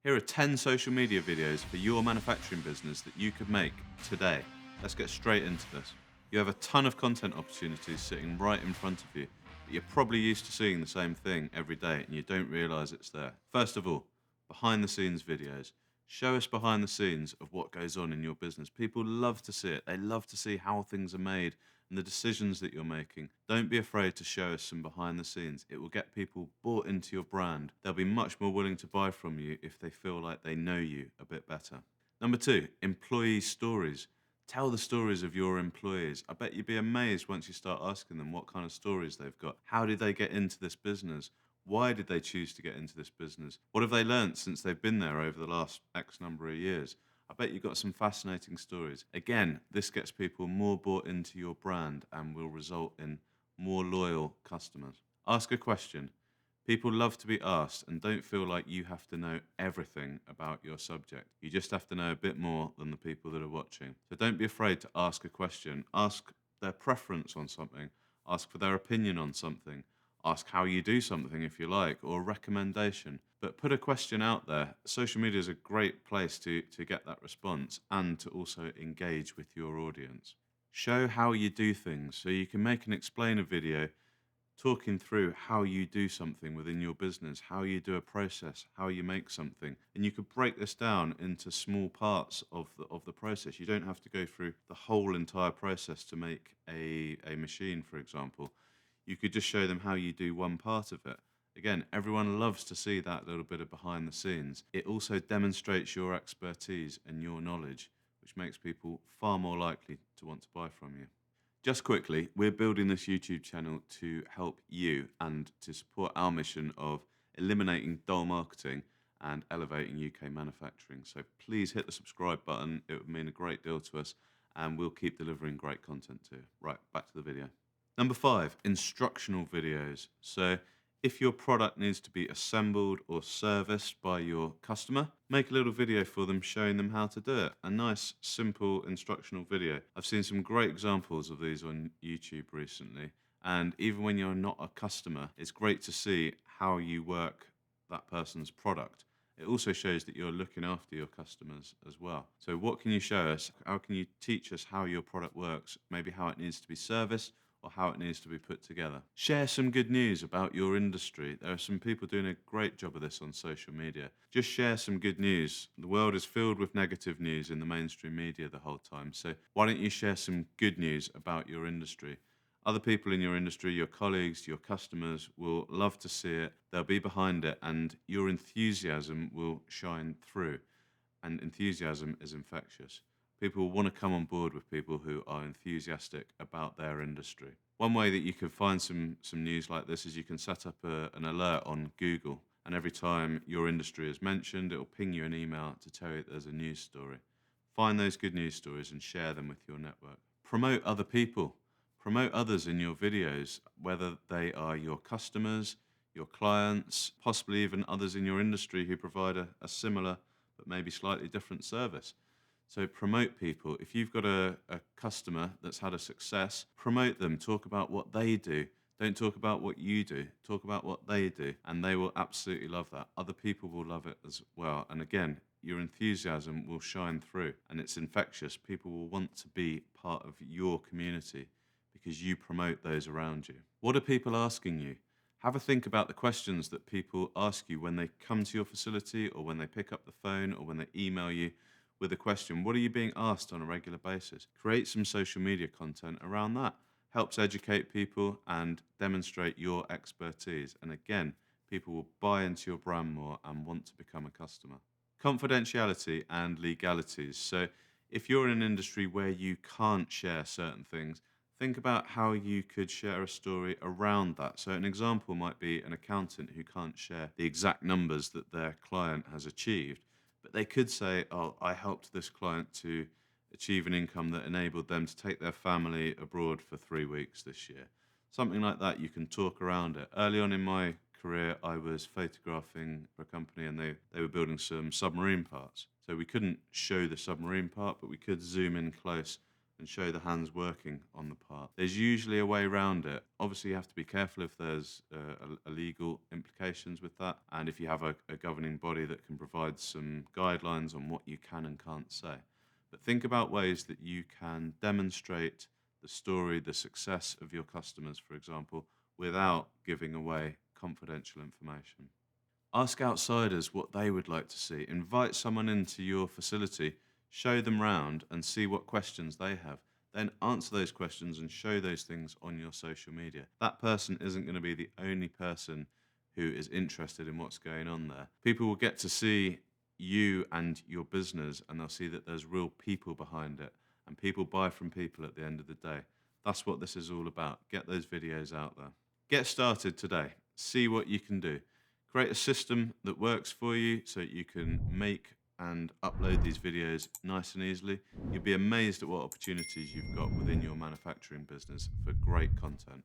Here are 10 social media videos for your manufacturing business that you could make today. Let's get straight into this. You have a ton of content opportunities sitting right in front of you, but you're probably used to seeing the same thing every day and you don't realize it's there. First of all, behind the scenes videos. Show us behind the scenes of what goes on in your business. People love to see it. They love to see how things are made and the decisions that you're making. Don't be afraid to show us some behind the scenes. It will get people bought into your brand. They'll be much more willing to buy from you if they feel like they know you a bit better. Number two, employee stories. Tell the stories of your employees. I bet you'd be amazed once you start asking them what kind of stories they've got. How did they get into this business? Why did they choose to get into this business? What have they learnt since they've been there over the last X number of years? I bet you've got some fascinating stories. Again, this gets people more bought into your brand and will result in more loyal customers. Ask a question. People love to be asked and don't feel like you have to know everything about your subject. You just have to know a bit more than the people that are watching. So don't be afraid to ask a question. Ask their preference on something. Ask for their opinion on something. Ask how you do something if you like, or a recommendation. But put a question out there. Social media is a great place to get that response and to also engage with your audience. Show how you do things. So you can make and explain a video talking through how you do something within your business, how you do a process, how you make something. And you could break this down into small parts of the process. You don't have to go through the whole entire process to make a machine, for example. You could just show them how you do one part of it. Again, everyone loves to see that little bit of behind the scenes. It also demonstrates your expertise and your knowledge, which makes people far more likely to want to buy from you. Just quickly, we're building this YouTube channel to help you and to support our mission of eliminating dull marketing and elevating UK manufacturing. So please hit the subscribe button. It would mean a great deal to us, and we'll keep delivering great content too. Right, back to the video. Number five, instructional videos. So if your product needs to be assembled or serviced by your customer, make a little video for them showing them how to do it. A nice, simple instructional video. I've seen some great examples of these on YouTube recently. And even when you're not a customer, it's great to see how you work that person's product. It also shows that you're looking after your customers as well. So, what can you show us? How can you teach us how your product works? Maybe how it needs to be serviced or how it needs to be put together. Share some good news about your industry. There are some people doing a great job of this on social media. Just share some good news. The world is filled with negative news in the mainstream media the whole time. So why don't you share some good news about your industry? Other people in your industry, your colleagues, your customers will love to see it. They'll be behind it and your enthusiasm will shine through. And enthusiasm is infectious. People want to come on board with people who are enthusiastic about their industry. One way that you can find some news like this is you can set up an alert on Google, and every time your industry is mentioned, it will ping you an email to tell you that there's a news story. Find those good news stories and share them with your network. Promote other people. Promote others in your videos, whether they are your customers, your clients, possibly even others in your industry who provide a similar but maybe slightly different service. So promote people. If you've got a customer that's had a success, promote them. Talk about what they do. Don't talk about what you do. Talk about what they do. And they will absolutely love that. Other people will love it as well. And again, your enthusiasm will shine through and it's infectious. People will want to be part of your community because you promote those around you. What are people asking you? Have a think about the questions that people ask you when they come to your facility or when they pick up the phone or when they email you with a question. What are you being asked on a regular basis? Create some social media content around that. Helps educate people and demonstrate your expertise. And again, people will buy into your brand more and want to become a customer. Confidentiality and legalities. So if you're in an industry where you can't share certain things, think about how you could share a story around that. So, an example might be an accountant who can't share the exact numbers that their client has achieved, but they could say, oh, I helped this client to achieve an income that enabled them to take their family abroad for 3 weeks this year. Something like that, you can talk around it. Early on in my career, I was photographing for a company and they were building some submarine parts. So we couldn't show the submarine part, but we could zoom in close and show the hands working on the part. There's usually a way around it. Obviously, you have to be careful if there's illegal implications with that, and if you have a governing body that can provide some guidelines on what you can and can't say. But think about ways that you can demonstrate the story, the success of your customers, for example, without giving away confidential information. Ask outsiders what they would like to see. Invite someone into your facility, show them round, and see what questions they have. Then answer those questions and show those things on your social media. That person isn't going to be the only person who is interested in what's going on there. People will get to see you and your business, and they'll see that there's real people behind it, and people buy from people at the end of the day. That's what this is all about. Get those videos out there. Get started today. See what you can do. Create a system that works for you so that you can make and upload these videos nice and easily. You'll be amazed at what opportunities you've got within your manufacturing business for great content.